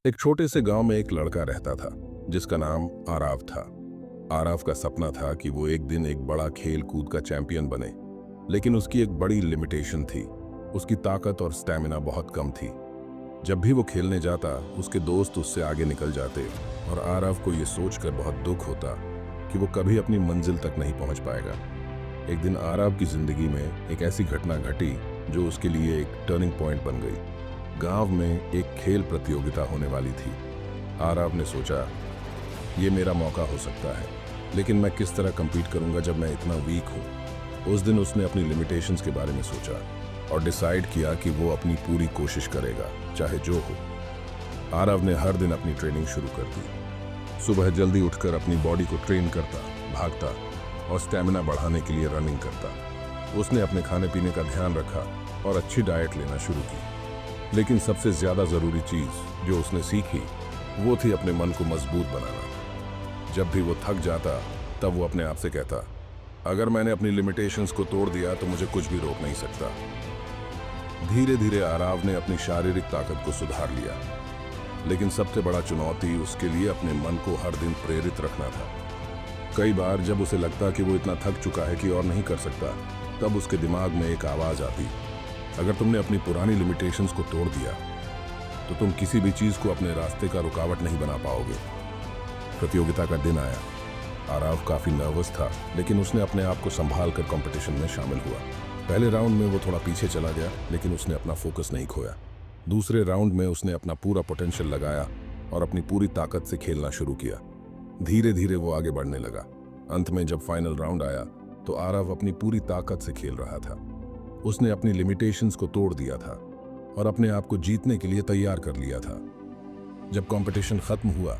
एक छोटे से गांव में एक लड़का रहता था जिसका नाम आराव था। आराव का सपना था कि वो एक दिन एक बड़ा खेल कूद का चैंपियन बने, लेकिन उसकी एक बड़ी लिमिटेशन थी। उसकी ताकत और स्टैमिना बहुत कम थी। जब भी वो खेलने जाता, उसके दोस्त उससे आगे निकल जाते और आराव को ये सोचकर बहुत दुख होता कि वो कभी अपनी मंजिल तक नहीं पहुंच पाएगा। एक दिन आराव की जिंदगी में एक ऐसी घटना घटी जो उसके लिए एक टर्निंग पॉइंट बन गई। गांव में एक खेल प्रतियोगिता होने वाली थी। आराव ने सोचा, ये मेरा मौका हो सकता है, लेकिन मैं किस तरह compete करूंगा जब मैं इतना वीक हूं। उस दिन उसने अपनी लिमिटेशंस के बारे में सोचा और डिसाइड किया कि वो अपनी पूरी कोशिश करेगा, चाहे जो हो। आराव ने हर दिन अपनी ट्रेनिंग शुरू कर दी। सुबह जल्दी उठकर अपनी बॉडी को ट्रेन करता, भागता और स्टैमिना बढ़ाने के लिए रनिंग करता। उसने अपने खाने पीने का ध्यान रखा और अच्छी डाइट लेना शुरू की। लेकिन सबसे ज्यादा जरूरी चीज जो उसने सीखी वो थी अपने मन को मजबूत बनाना। जब भी वो थक जाता, तब वो अपने आप से कहता, अगर मैंने अपनी लिमिटेशंस को तोड़ दिया तो मुझे कुछ भी रोक नहीं सकता। धीरे धीरे आराव ने अपनी शारीरिक ताकत को सुधार लिया, लेकिन सबसे बड़ा चुनौती उसके लिए अपने मन को हर दिन प्रेरित रखना था। कई बार जब उसे लगता कि वो इतना थक चुका है कि और नहीं कर सकता, तब उसके दिमाग में एक आवाज आती, अगर तुमने अपनी पुरानी लिमिटेशंस को तोड़ दिया तो तुम किसी भी चीज को अपने रास्ते का रुकावट नहीं बना पाओगे। प्रतियोगिता का दिन आया। आराव काफी नर्वस था, लेकिन उसने अपने आप को संभाल कर कंपटीशन में शामिल हुआ। पहले राउंड में वो थोड़ा पीछे चला गया, लेकिन उसने अपना फोकस नहीं खोया। दूसरे राउंड में उसने अपना पूरा पोटेंशियल लगाया और अपनी पूरी ताकत से खेलना शुरू किया। धीरे धीरे वो आगे बढ़ने लगा। अंत में जब फाइनल राउंड आया तो आराव अपनी पूरी ताकत से खेल रहा था। उसने अपनी लिमिटेशंस को तोड़ दिया था और अपने आप को जीतने के लिए तैयार कर लिया था। जब कंपटीशन खत्म हुआ,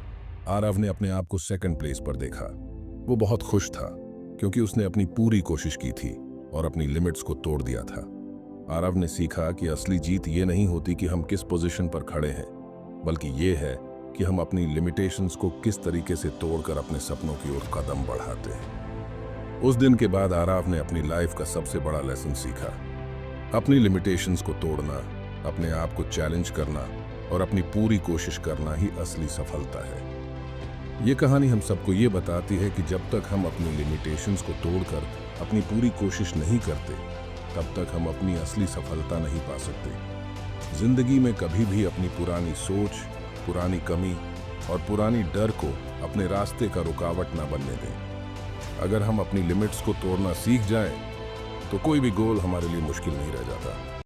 आराव ने अपने आप को सेकंड प्लेस पर देखा। वो बहुत खुश था क्योंकि उसने अपनी पूरी कोशिश की थी और अपनी लिमिट्स को तोड़ दिया था। आराव ने सीखा कि असली जीत ये नहीं होती कि हम किस पोजीशन पर खड़े हैं, बल्कि ये है कि हम अपनी लिमिटेशंस को किस तरीके से तोड़कर अपने सपनों की ओर कदम बढ़ाते हैं। उस दिन के बाद आराव ने अपनी लाइफ का सबसे बड़ा लेसन सीखा। अपनी लिमिटेशंस को तोड़ना, अपने आप को चैलेंज करना और अपनी पूरी कोशिश करना ही असली सफलता है। ये कहानी हम सबको ये बताती है कि जब तक हम अपनी लिमिटेशंस को तोड़कर अपनी पूरी कोशिश नहीं करते, तब तक हम अपनी असली सफलता नहीं पा सकते। जिंदगी में कभी भी अपनी पुरानी सोच, पुरानी कमी और पुरानी डर को अपने रास्ते का रुकावट ना बनने दें। अगर हम अपनी लिमिट्स को तोड़ना सीख जाएं, तो कोई भी गोल हमारे लिए मुश्किल नहीं रह जाता।